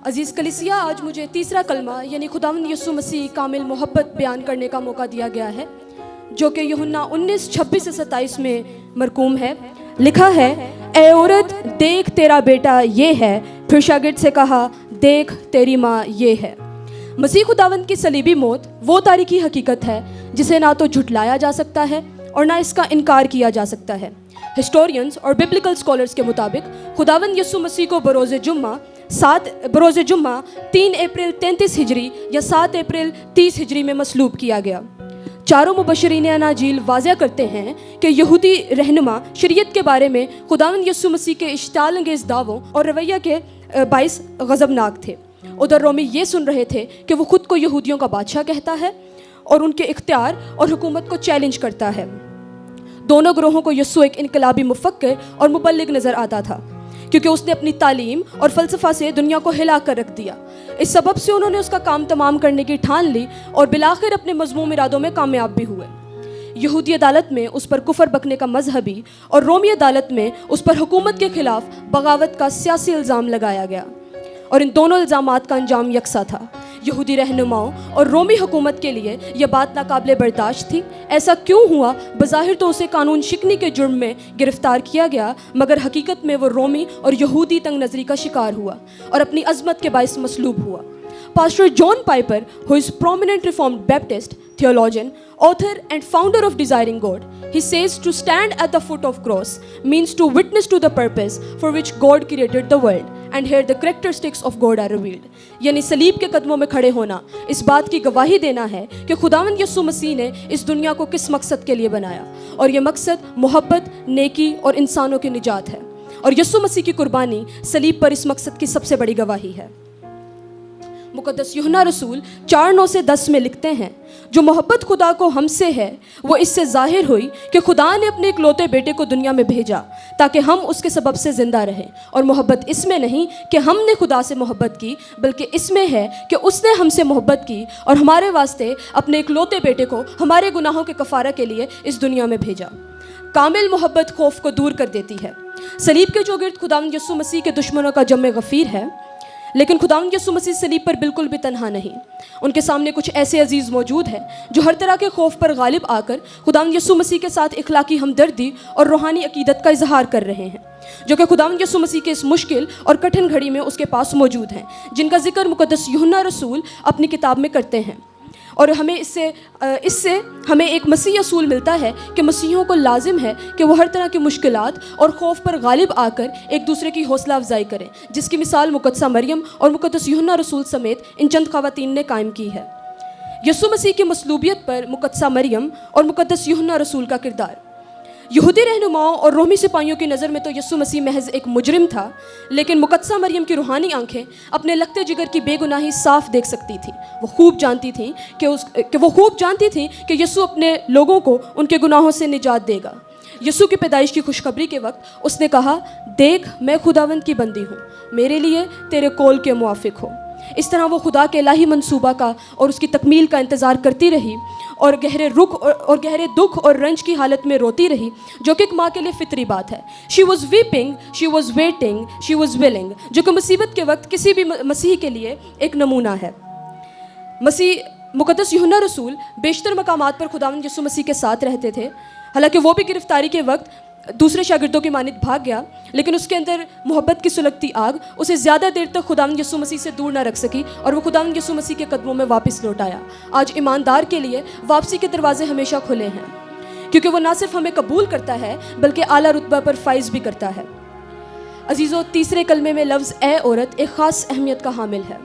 عزیز کلیسیا، آج مجھے تیسرا کلمہ یعنی خداوند یسوع مسیح کامل محبت بیان کرنے کا موقع دیا گیا ہے، جو کہ یوحنا 19:26-27 میں مرقوم ہے۔ لکھا ہے، اے عورت دیکھ تیرا بیٹا یہ ہے، پھر شاگرد سے کہا دیکھ تیری ماں یہ ہے۔ مسیح خداوند کی صلیبی موت وہ تاریخی حقیقت ہے جسے نہ تو جھٹلایا جا سکتا ہے اور نہ اس کا انکار کیا جا سکتا ہے۔ ہسٹورینز اور ببلیکل اسکالرز کے مطابق خداوند یسوع مسیح کو بروز جمعہ 3 اپریل 33 ہجری یا 7 اپریل 30 ہجری میں مصلوب کیا گیا۔ چاروں مبشرین اناجیل واضح کرتے ہیں کہ یہودی رہنما شریعت کے بارے میں خداوند یسوع مسیح کے اشتعال انگیز دعووں اور رویہ کے باعث غضبناک تھے۔ ادھر رومی یہ سن رہے تھے کہ وہ خود کو یہودیوں کا بادشاہ کہتا ہے اور ان کے اختیار اور حکومت کو چیلنج کرتا ہے۔ دونوں گروہوں کو یسوع ایک انقلابی مفکر اور مبلغ نظر آتا تھا، کیونکہ اس نے اپنی تعلیم اور فلسفہ سے دنیا کو ہلا کر رکھ دیا۔ اس سبب سے انہوں نے اس کا کام تمام کرنے کی ٹھان لی اور بالآخر اپنے مذموم ارادوں میں کامیاب بھی ہوئے۔ یہودی عدالت میں اس پر کفر بکنے کا مذہبی اور رومی عدالت میں اس پر حکومت کے خلاف بغاوت کا سیاسی الزام لگایا گیا، اور ان دونوں الزامات کا انجام یکساں تھا۔ یہودی رہنماؤں اور رومی حکومت کے لیے یہ بات ناقابل برداشت تھی۔ ایسا کیوں ہوا؟ بظاہر تو اسے قانون شکنی کے جرم میں گرفتار کیا گیا، مگر حقیقت میں وہ رومی اور یہودی تنگ نظری کا شکار ہوا اور اپنی عظمت کے باعث مصلوب ہوا۔ Pastor John Piper, who is prominent Reformed Baptist theologian, author and founder of Desiring God, he says to stand at the foot of cross means to witness to the purpose for which God created the world, and here the characteristics of God are revealed. یعنی صلیب کے قدموں میں کھڑے ہونا اس بات کی گواہی دینا ہے کہ خداوند یسوع مسیح نے اس دنیا کو کس مقصد کے لیے بنایا، اور یہ مقصد محبت، نیکی اور انسانوں کی نجات ہے، اور یسوع مسیح کی قربانی صلیب پر اس مقصد کی سب سے بڑی گواہی ہے۔ مقدس یوحنا رسول 4:9-10 میں لکھتے ہیں، جو محبت خدا کو ہم سے ہے وہ اس سے ظاہر ہوئی کہ خدا نے اپنے اکلوتے بیٹے کو دنیا میں بھیجا تاکہ ہم اس کے سبب سے زندہ رہیں، اور محبت اس میں نہیں کہ ہم نے خدا سے محبت کی، بلکہ اس میں ہے کہ اس نے ہم سے محبت کی اور ہمارے واسطے اپنے اکلوتے بیٹے کو ہمارے گناہوں کے کفارہ کے لیے اس دنیا میں بھیجا۔ کامل محبت خوف کو دور کر دیتی ہے۔ صلیب کے چوگرد خداوند یسوع مسیح کے دشمنوں کا جم غفیر ہے، لیکن خداوند یسوع مسیح صلیب پر بالکل بھی تنہا نہیں۔ ان کے سامنے کچھ ایسے عزیز موجود ہیں جو ہر طرح کے خوف پر غالب آ کر خداوند یسوع مسیح کے ساتھ اخلاقی ہمدردی اور روحانی عقیدت کا اظہار کر رہے ہیں، جو کہ خداوند یسوع مسیح کے اس مشکل اور کٹھن گھڑی میں اس کے پاس موجود ہیں، جن کا ذکر مقدس یوحنا رسول اپنی کتاب میں کرتے ہیں۔ اور ہمیں اس سے ہمیں ایک مسیح اصول ملتا ہے کہ مسیحیوں کو لازم ہے کہ وہ ہر طرح کی مشکلات اور خوف پر غالب آ کر ایک دوسرے کی حوصلہ افزائی کریں، جس کی مثال مقدسہ مریم اور مقدس یوحنا رسول سمیت ان چند خواتین نے قائم کی ہے۔ یسوع مسیح کی مصلوبیت پر مقدسہ مریم اور مقدس یوحنا رسول کا کردار۔ یہودی رہنماؤں اور رومی سپاہیوں کی نظر میں تو یسوع مسیح محض ایک مجرم تھا، لیکن مقدسہ مریم کی روحانی آنکھیں اپنے لگتے جگر کی بے گناہی صاف دیکھ سکتی تھیں۔ وہ خوب جانتی تھیں کہ یسوع اپنے لوگوں کو ان کے گناہوں سے نجات دے گا۔ یسوع کی پیدائش کی خوشخبری کے وقت اس نے کہا، دیکھ میں خداوند کی بندی ہوں، میرے لیے تیرے قول کے موافق ہو۔ اس طرح وہ خدا کے الہی منصوبہ کا اور اس کی تکمیل کا انتظار کرتی رہی، اور گہرے دکھ اور رنج کی حالت میں روتی رہی، جو کہ ایک ماں کے لیے فطری بات ہے۔ She was vaping, she was waiting, she was ولنگ، جو کہ مصیبت کے وقت کسی بھی مسیح کے لیے ایک نمونہ ہے۔ مقدس یوحنا رسول بیشتر مقامات پر خداوند یسوع مسیح کے ساتھ رہتے تھے، حالانکہ وہ بھی گرفتاری کے وقت دوسرے شاگردوں کی مانند بھاگ گیا، لیکن اس کے اندر محبت کی سلگتی آگ اسے زیادہ دیر تک خداوند یسوع مسیح سے دور نہ رکھ سکی، اور وہ خداوند یسوع مسیح کے قدموں میں واپس لوٹ آیا۔ آج ایماندار کے لیے واپسی کے دروازے ہمیشہ کھلے ہیں، کیونکہ وہ نہ صرف ہمیں قبول کرتا ہے بلکہ اعلیٰ رتبہ پر فائز بھی کرتا ہے۔ عزیزو، تیسرے کلمے میں لفظ اے عورت ایک خاص اہمیت کا حامل ہے،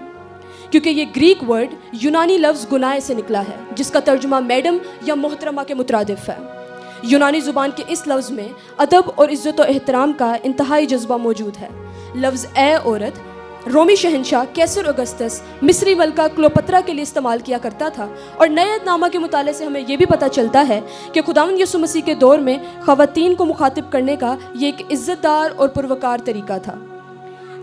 کیونکہ یہ گریک ورڈ یونانی لفظ گنائے سے نکلا ہے، جس کا ترجمہ میڈم یا محترمہ کے مترادف ہے۔ یونانی زبان کے اس لفظ میں ادب اور عزت و احترام کا انتہائی جذبہ موجود ہے۔ لفظ اے عورت رومی شہنشاہ کیسر اگسطس مصری ملکہ کلوپترا کے لیے استعمال کیا کرتا تھا، اور نئے عہد نامہ کے مطالعے سے ہمیں یہ بھی پتہ چلتا ہے کہ خداوند یسوع مسیح کے دور میں خواتین کو مخاطب کرنے کا یہ ایک عزت دار اور پروکار طریقہ تھا۔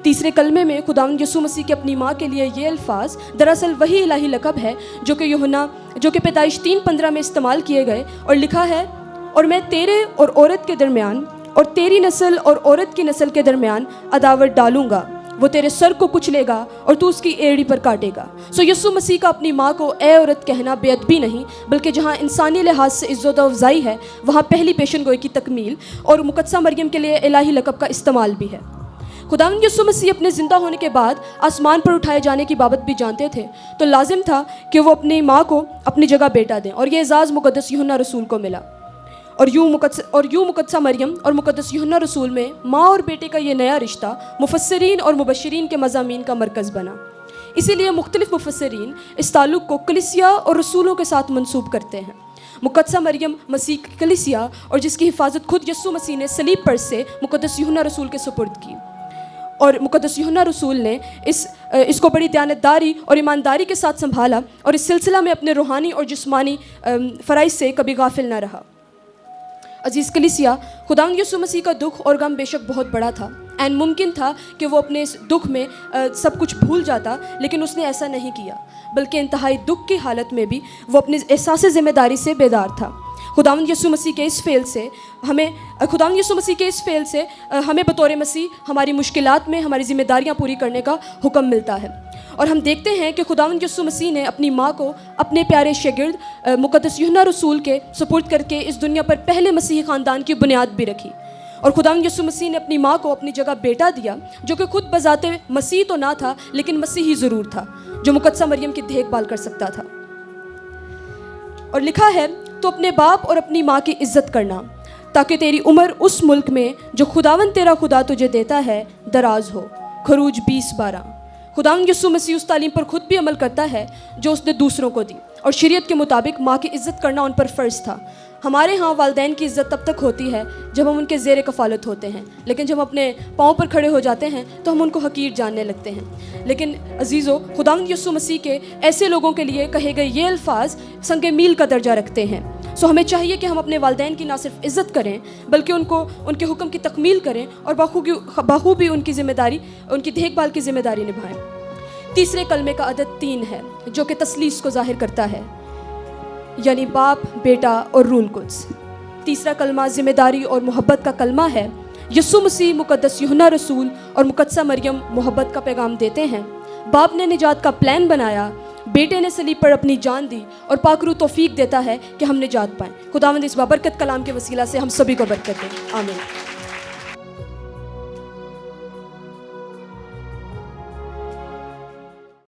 تیسرے کلمے میں خداوند یسوع مسیح کی اپنی ماں کے لیے یہ الفاظ دراصل وہی الہی لقب ہے جو کہ پیدائش 3:15 میں استعمال کیے گئے، اور لکھا ہے، اور میں تیرے اور عورت کے درمیان اور تیری نسل اور عورت کی نسل کے درمیان عداوت ڈالوں گا، وہ تیرے سر کو کچلے گا اور تو اس کی ایڑی پر کاٹے گا۔ سو یسوع مسیح کا اپنی ماں کو اے عورت کہنا بے ادبی نہیں، بلکہ جہاں انسانی لحاظ سے عزت و افزائی ہے وہاں پہلی پیشن گوئی کی تکمیل اور مقدسہ مریم کے لیے الہی لقب کا استعمال بھی ہے۔ خداوند یسوع مسیح اپنے زندہ ہونے کے بعد آسمان پر اٹھائے جانے کی بابت بھی جانتے تھے، تو لازم تھا کہ وہ اپنی ماں کو اپنی جگہ بیٹا دیں، اور یہ اعزاز مقدس یوحنا رسول کو ملا۔ اور یوں مقدسہ مریم اور مقدس یوحنا رسول میں ماں اور بیٹے کا یہ نیا رشتہ مفسرین اور مبشرین کے مضامین کا مرکز بنا۔ اسی لیے مختلف مفسرین اس تعلق کو کلیسیا اور رسولوں کے ساتھ منسوب کرتے ہیں۔ مقدسہ مریم مسیح کی کلیسیا اور جس کی حفاظت خود یسوع مسیح نے صلیب پر سے مقدس یوحنا رسول کے سپرد کی، اور مقدس یوحنا رسول نے اس کو بڑی دیانتداری اور ایمانداری کے ساتھ سنبھالا، اور اس سلسلہ میں اپنے روحانی اور جسمانی فرائض سے کبھی غافل نہ رہا۔ عزیز کلیسیا، خداوند یسوع مسیح کا دکھ اور غم بے شک بہت بڑا تھا۔ عین ممکن تھا کہ وہ اپنے اس دکھ میں سب کچھ بھول جاتا، لیکن اس نے ایسا نہیں کیا، بلکہ انتہائی دکھ کی حالت میں بھی وہ اپنے احساس ذمہ داری سے بیدار تھا۔ خداوند یسوع مسیح کے اس فعل سے ہمیں بطور مسیح ہماری مشکلات میں ہماری ذمہ داریاں پوری کرنے کا حکم ملتا ہے، اور ہم دیکھتے ہیں کہ خداوند یسوع مسیح نے اپنی ماں کو اپنے پیارے شاگرد مقدس یوحنا رسول کے سپرد کر کے اس دنیا پر پہلے مسیحی خاندان کی بنیاد بھی رکھی، اور خداوند یسوع مسیح نے اپنی ماں کو اپنی جگہ بیٹا دیا، جو کہ خود بذات مسیح تو نہ تھا لیکن مسیحی ضرور تھا، جو مقدسہ مریم کی دیکھ بھال کر سکتا تھا۔ اور لکھا ہے، تو اپنے باپ اور اپنی ماں کی عزت کرنا، تاکہ تیری عمر اس ملک میں جو خداوند تیرا خدا تجھے دیتا ہے دراز ہو۔ خروج 20:12۔ خداوند یسوع مسیح اس تعلیم پر خود بھی عمل کرتا ہے جو اس نے دوسروں کو دی، اور شریعت کے مطابق ماں کی عزت کرنا ان پر فرض تھا۔ ہمارے ہاں والدین کی عزت تب تک ہوتی ہے جب ہم ان کے زیر کفالت ہوتے ہیں، لیکن جب ہم اپنے پاؤں پر کھڑے ہو جاتے ہیں تو ہم ان کو حقیر جاننے لگتے ہیں۔ لیکن عزیزو، خداوند یسوع مسیح کے ایسے لوگوں کے لیے کہے گئے یہ الفاظ سنگ میل کا درجہ رکھتے ہیں۔ سو ہمیں چاہیے کہ ہم اپنے والدین کی نہ صرف عزت کریں بلکہ ان کے حکم کی تکمیل کریں، اور بخوبی ان کی ذمہ داری، ان کی دیکھ بھال کی ذمہ داری نبھائیں۔ تیسرے کلمے کا عدد 3 ہے، جو کہ تثلیث کو ظاہر کرتا ہے، یعنی باپ، بیٹا اور روح القدس۔ تیسرا کلمہ ذمہ داری اور محبت کا کلمہ ہے۔ یسوع مسیح، مقدس یوحنا رسول اور مقدسہ مریم محبت کا پیغام دیتے ہیں۔ باپ نے نجات کا پلان بنایا، بیٹے نے صلیب پر اپنی جان دی، اور پاک روح توفیق دیتا ہے کہ ہم نجات پائیں۔ خداوند اس بابرکت کلام کے وسیلہ سے ہم سبھی کو برکت دے، آمین۔